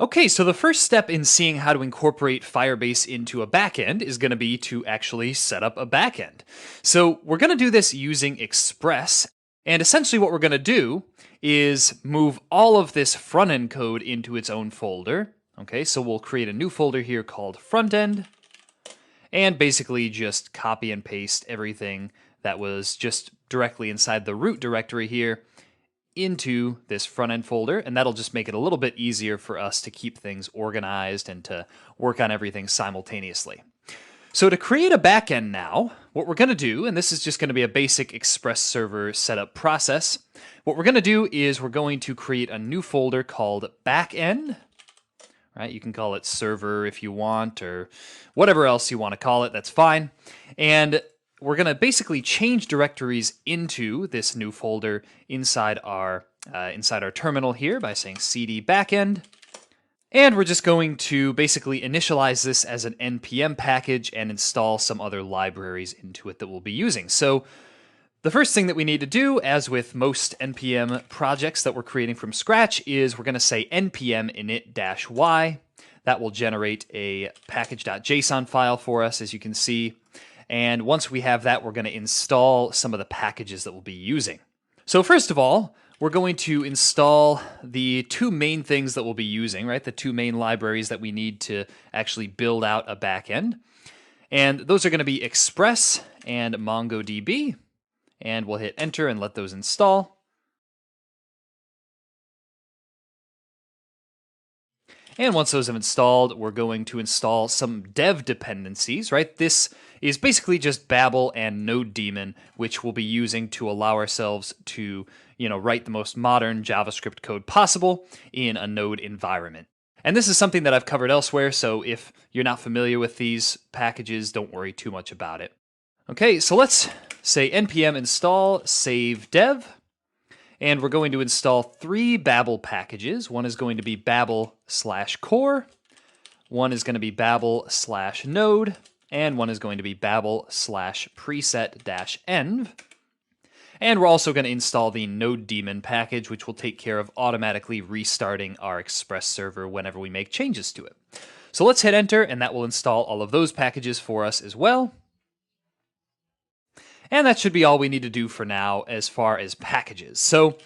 Okay, so the first step in seeing how to incorporate Firebase into a backend is going to be to actually set up a backend. So we're going to do this using Express, and essentially what we're going to do is move all of this front-end code into its own folder. Okay, so we'll create a new folder here called frontend, and basically just copy and paste everything that was just directly inside the root directory here into this front end folder, and that'll just make it a little bit easier for us to keep things organized and to work on everything simultaneously. So to create a backend now, what we're going to do, and this is just going to be a basic Express server setup process, what we're going to do is we're going to create a new folder called backend. Right? You can call it server if you want, or whatever else you want to call it, that's fine. And we're going to basically change directories into this new folder inside our terminal here by saying cd backend. And we're just going to basically initialize this as an npm package and install some other libraries into it that we'll be using. So the first thing that we need to do, as with most npm projects that we're creating from scratch, is we're going to say npm init-y. That will generate a package.json file for us, as you can see. And once we have that, we're going to install some of the packages that we'll be using. So first of all, we're going to install the two main things that we'll be using, right? The two main libraries that we need to actually build out a backend. And those are going to be Express and MongoDB. And we'll hit enter and let those install. And once those have installed, we're going to install some dev dependencies, right? This is basically just Babel and Node daemon, which we'll be using to allow ourselves to, write the most modern JavaScript code possible in a Node environment. And this is something that I've covered elsewhere, so if you're not familiar with these packages, don't worry too much about it. Okay, so let's say npm install save dev. And we're going to install 3 Babel packages. One is going to be Babel/core, one is going to be Babel/node, and one is going to be Babel/preset-env. And we're also going to install the node daemon package, which will take care of automatically restarting our Express server whenever we make changes to it. So let's hit enter, and that will install all of those packages for us as well. And that should be all we need to do for now as far as packages. So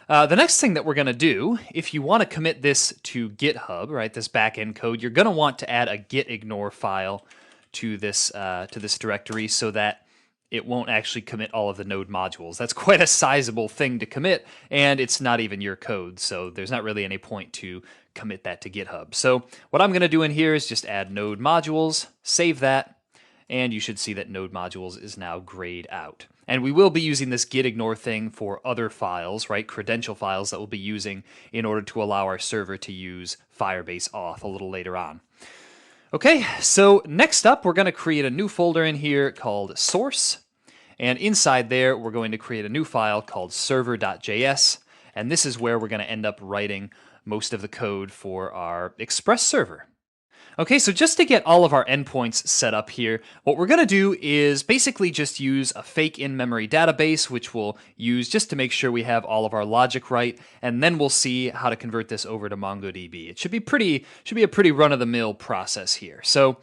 the next thing that we're going to do, if you want to commit this to GitHub, right, this backend code, you're going to want to add a gitignore file to this directory so that it won't actually commit all of the node modules. That's quite a sizable thing to commit, and it's not even your code, so there's not really any point to commit that to GitHub. So what I'm going to do in here is just add node modules, save that, and you should see that node modules is now grayed out. And we will be using this gitignore thing for other files, right? Credential files that we'll be using in order to allow our server to use Firebase auth a little later on. Okay, so next up, we're going to create a new folder in here called source. And inside there, we're going to create a new file called server.js. And this is where we're going to end up writing most of the code for our Express server. Okay, so just to get all of our endpoints set up here, what we're going to do is basically just use a fake in-memory database, which we'll use just to make sure we have all of our logic right, and then we'll see how to convert this over to MongoDB. It should be a pretty run-of-the-mill process here. So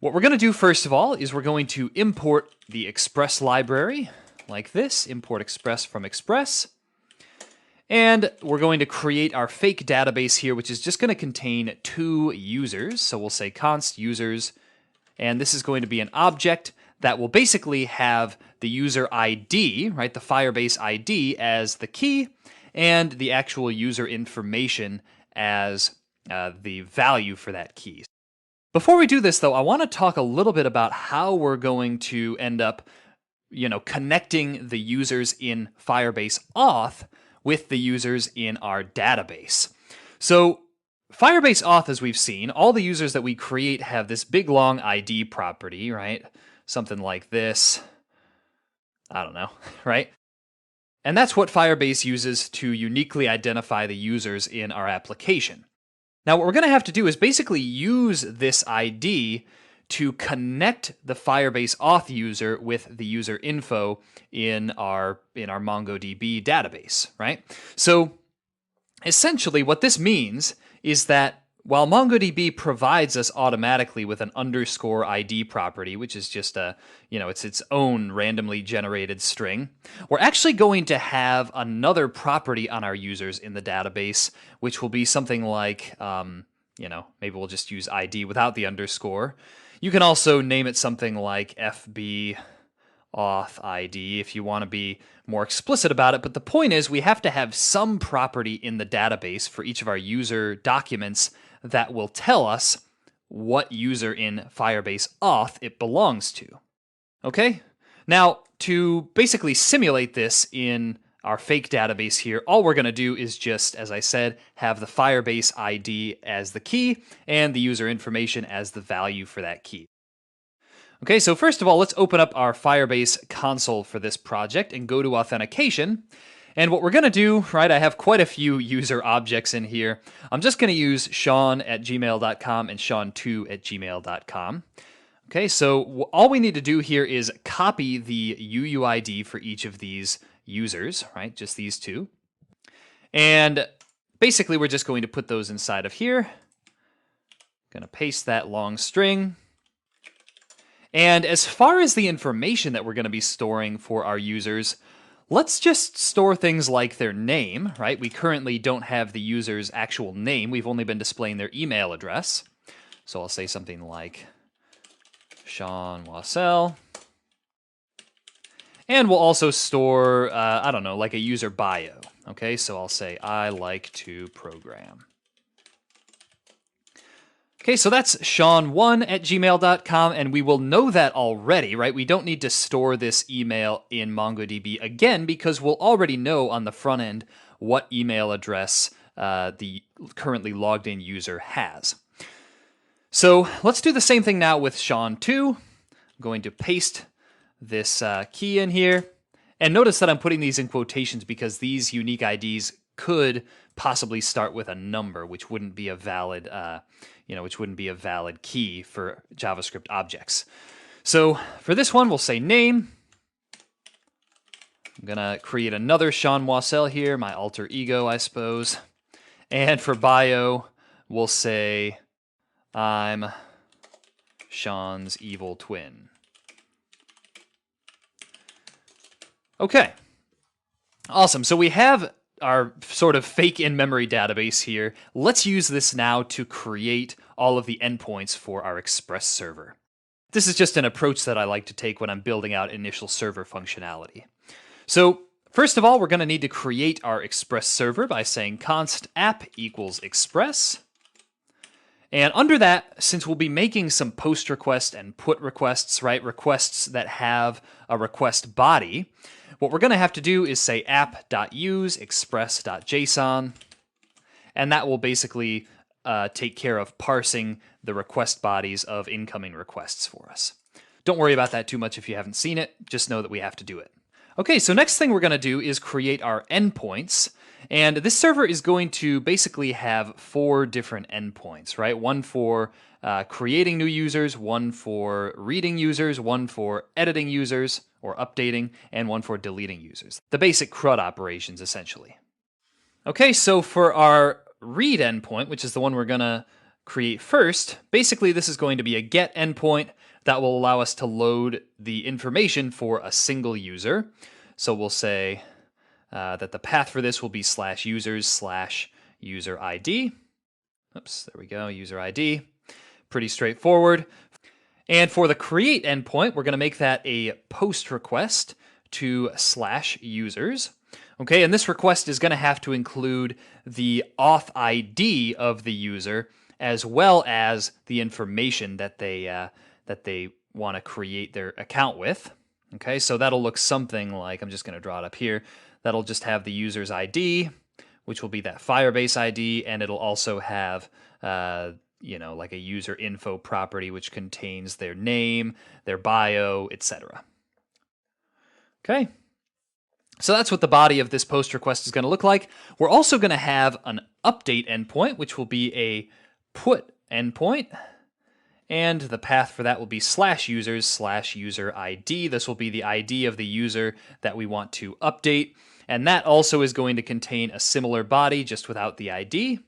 what we're going to do first of all is we're going to import the Express library like this, import Express from Express. And we're going to create our fake database here, which is just going to contain 2 users. So we'll say const users, and this is going to be an object that will basically have the user ID, right, the Firebase ID as the key, and the actual user information as the value for that key. Before we do this, though, I want to talk a little bit about how we're going to end up, connecting the users in Firebase auth with the users in our database. So Firebase auth, as we've seen, all the users that we create have this big long ID property, right? Something like this. I don't know, right? And that's what Firebase uses to uniquely identify the users in our application. Now, what we're going to have to do is basically use this ID to connect the Firebase auth user with the user info in our MongoDB database, right? So essentially what this means is that while MongoDB provides us automatically with an underscore ID property, which is just it's its own randomly generated string, we're actually going to have another property on our users in the database, which will be something like, maybe we'll just use ID without the underscore. You can also name it something like FB auth ID if you want to be more explicit about it, but the point is we have to have some property in the database for each of our user documents that will tell us what user in Firebase auth it belongs to. Okay? Now, to basically simulate this in our fake database here, all we're going to do is just, as I said, have the Firebase ID as the key and the user information as the value for that key. Okay, so first of all, let's open up our Firebase console for this project and go to authentication. And what we're going to do, right, I have quite a few user objects in here. I'm just going to use sean@gmail.com and sean2@gmail.com. Okay, so all we need to do here is copy the UUID for each of these users, right, just these two. And basically, we're just going to put those inside of here. Going to paste that long string. And as far as the information that we're going to be storing for our users, let's just store things like their name, right? We currently don't have the user's actual name. We've only been displaying their email address. So I'll say something like Sean Wassell. And we'll also store, like a user bio. Okay, so I'll say, I like to program. Okay, so that's sean1@gmail.com, and we will know that already, right? We don't need to store this email in MongoDB again because we'll already know on the front end what email address the currently logged in user has. So let's do the same thing now with Sean2. I'm going to paste this key in here, and notice that I'm putting these in quotations because these unique IDs could possibly start with a number, which wouldn't be a valid key for JavaScript objects. So for this one, we'll say name. I'm gonna create another Sean Wassell here, my alter ego, I suppose. And for bio, we'll say I'm Sean's evil twin. Okay, awesome. So we have our sort of fake in-memory database here. Let's use this now to create all of the endpoints for our Express server. This is just an approach that I like to take when I'm building out initial server functionality. So first of all, we're going to need to create our Express server by saying const app equals express. And under that, since we'll be making some post request and put requests, right, requests that have a request body, what we're going to have to do is say app.use express.json, and that will basically take care of parsing the request bodies of incoming requests for us. Don't worry about that too much if you haven't seen it, just know that we have to do it. Okay, so next thing we're going to do is create our endpoints, and this server is going to basically have 4 different endpoints, right? One for creating new users, one for reading users, one for editing users or updating, and one for deleting users. The basic CRUD operations, essentially. Okay, so for our read endpoint, which is the one we're going to create first, basically this is going to be a get endpoint that will allow us to load the information for a single user. So we'll say that the path for this will be /users/user ID. Oops, there we go, user ID. Pretty straightforward. And for the create endpoint, we're going to make that a post request to /users. Okay, and this request is going to have to include the auth ID of the user as well as the information that they want to create their account with. Okay, so that'll look something like, I'm just going to draw it up here, that'll just have the user's ID, which will be that Firebase ID, and it'll also have like a user info property which contains their name, their bio, etc. Okay, so that's what the body of this post request is going to look like. We're also going to have an update endpoint, which will be a put endpoint, and the path for that will be /users/user ID. This will be the ID of the user that we want to update, and that also is going to contain a similar body, just without the ID.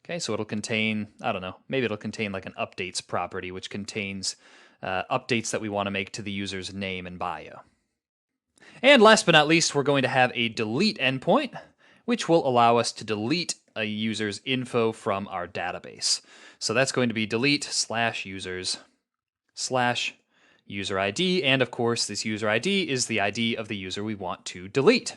Okay, so it'll contain, I don't know, maybe it'll contain like an updates property, which contains updates that we want to make to the user's name and bio. And last but not least, we're going to have a delete endpoint, which will allow us to delete a user's info from our database. So that's going to be delete /users /user ID, and of course this user ID is the ID of the user we want to delete.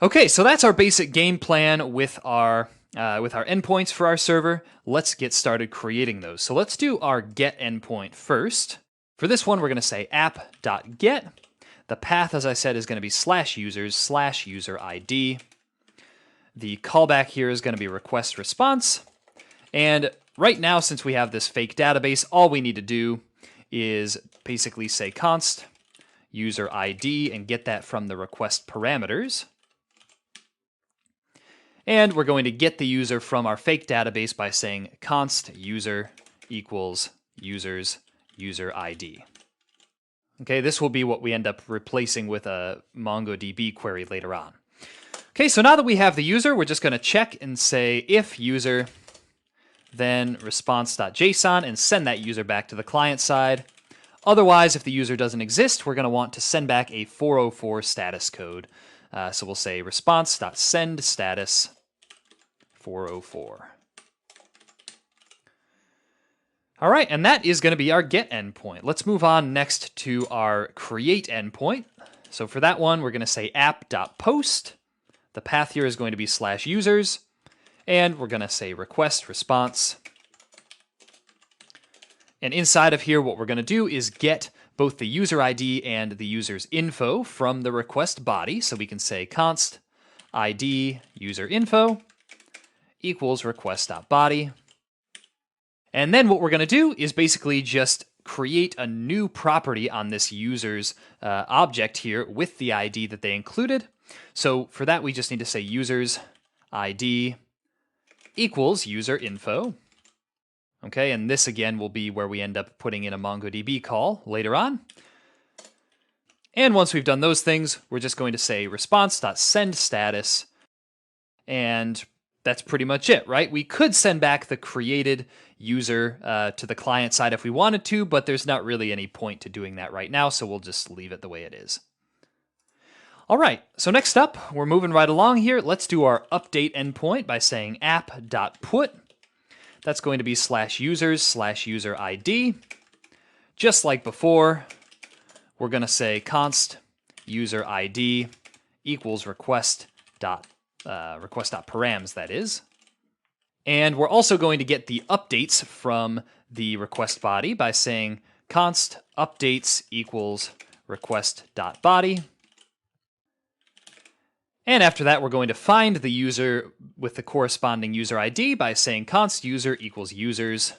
Okay, so that's our basic game plan with our endpoints for our server. Let's get started creating those. So let's do our get endpoint first. For this one, we're going to say app.get. The path, as I said, is going to be /users /user ID. The callback here is going to be request response. And right now, since we have this fake database, all we need to do is basically say const user ID and get that from the request parameters. And we're going to get the user from our fake database by saying const user equals users user ID. Okay, this will be what we end up replacing with a MongoDB query later on. Okay, so now that we have the user, we're just going to check and say if user, then response.json, and send that user back to the client side. Otherwise, if the user doesn't exist, we're going to want to send back a 404 status code. So we'll say response.send status 404. All right, and that is going to be our get endpoint. Let's move on next to our create endpoint. So for that one, we're going to say app.post. The path here is going to be /users, and we're going to say request response. And inside of here, what we're going to do is get both the user ID and the user's info from the request body. So we can say const ID user info equals request.body. And then what we're going to do is basically just create a new property on this user's object here with the ID that they included. So for that, we just need to say users ID equals user info. Okay, and this again will be where we end up putting in a MongoDB call later on. And once we've done those things, we're just going to say response.send status, and that's pretty much it, right? We could send back the created user to the client side if we wanted to, but there's not really any point to doing that right now, so we'll just leave it the way it is. All right, so next up, we're moving right along here. Let's do our update endpoint by saying app.put. That's going to be /users /user ID. Just like before, we're going to say const user ID equals request.params, that is. And we're also going to get the updates from the request body by saying const updates equals request.body. And after that, we're going to find the user with the corresponding user ID by saying const user equals users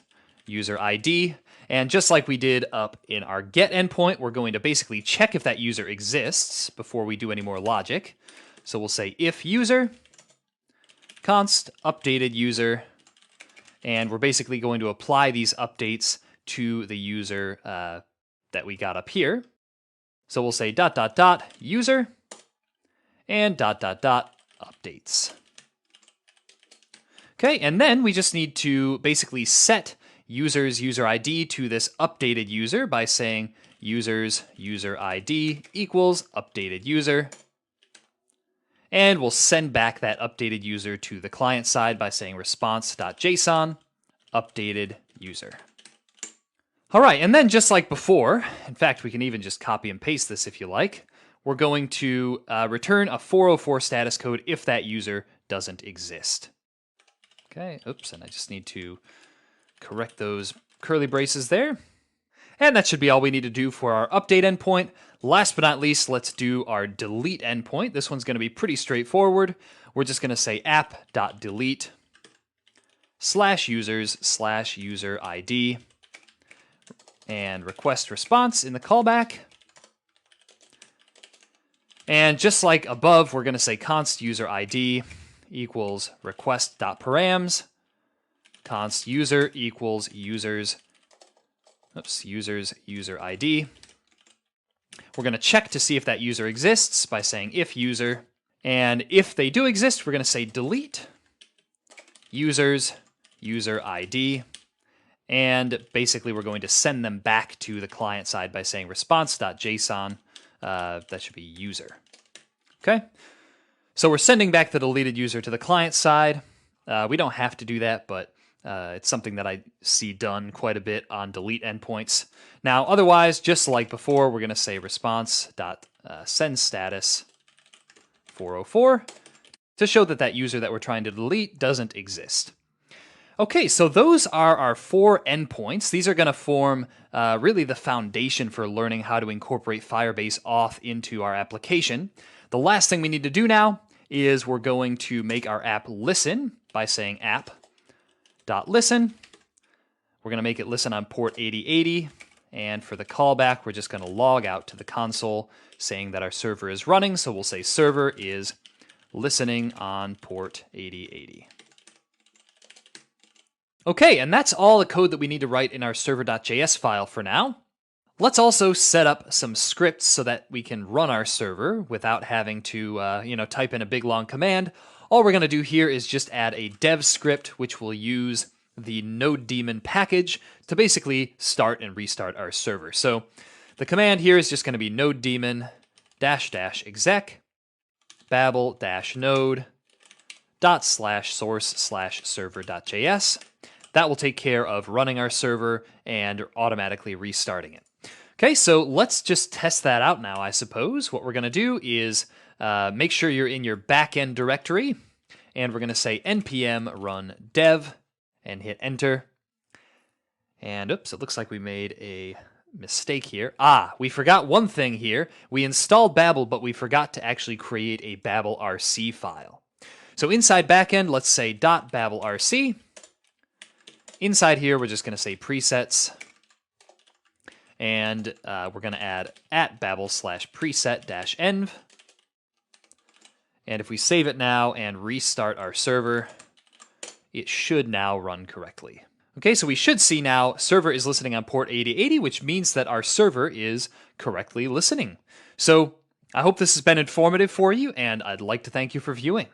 user ID. And just like we did up in our get endpoint, we're going to basically check if that user exists before we do any more logic. So we'll say if user const updated user, and we're basically going to apply these updates to the user that we got up here. So we'll say ... user and ... updates. Okay, and then we just need to basically set user's user ID to this updated user by saying user's user ID equals updated user. And we'll send back that updated user to the client side by saying response.json updated user. All right, and then just like before, in fact, we can even just copy and paste this if you like, we're going to return a 404 status code if that user doesn't exist. Okay, oops, and I just need to correct those curly braces there. And that should be all we need to do for our update endpoint. Last but not least, let's do our delete endpoint. This one's going to be pretty straightforward. We're just going to say app.delete /users /user ID and request response in the callback. And just like above, we're going to say const user ID equals request.params, const user equals users user ID. We're going to check to see if that user exists by saying if user, and if they do exist, we're going to say delete users, user ID, and basically we're going to send them back to the client side by saying response.json. That should be user. Okay, so we're sending back the deleted user to the client side. We don't have to do that, but it's something that I see done quite a bit on delete endpoints. Now, otherwise, just like before, we're going to say response.sendStatus 404 to show that that user that we're trying to delete doesn't exist. Okay, so those are our 4 endpoints. These are going to form really the foundation for learning how to incorporate Firebase auth into our application. The last thing we need to do now is we're going to make our app listen by saying app.listen. We're going to make it listen on port 8080. And for the callback, we're just going to log out to the console saying that our server is running. So we'll say server is listening on port 8080. Okay, and that's all the code that we need to write in our server.js file for now. Let's also set up some scripts so that we can run our server without having to type in a big long command. All we're going to do here is just add a dev script, which will use the node daemon package to basically start and restart our server. So the command here is just going to be node daemon --exec babel -node ./source/server.js. That will take care of running our server and automatically restarting it. Okay, so let's just test that out now, I suppose. What we're going to do is make sure you're in your backend directory, and we're going to say npm run dev and hit enter. And oops, it looks like we made a mistake here. We forgot one thing here. We installed Babel, but we forgot to actually create a Babel RC file. So inside backend, let's say .babelrc. Inside here, we're just going to say presets. And we're going to add @babel/preset-env. And if we save it now and restart our server, it should now run correctly. Okay, so we should see now server is listening on port 8080, which means that our server is correctly listening. So I hope this has been informative for you, and I'd like to thank you for viewing.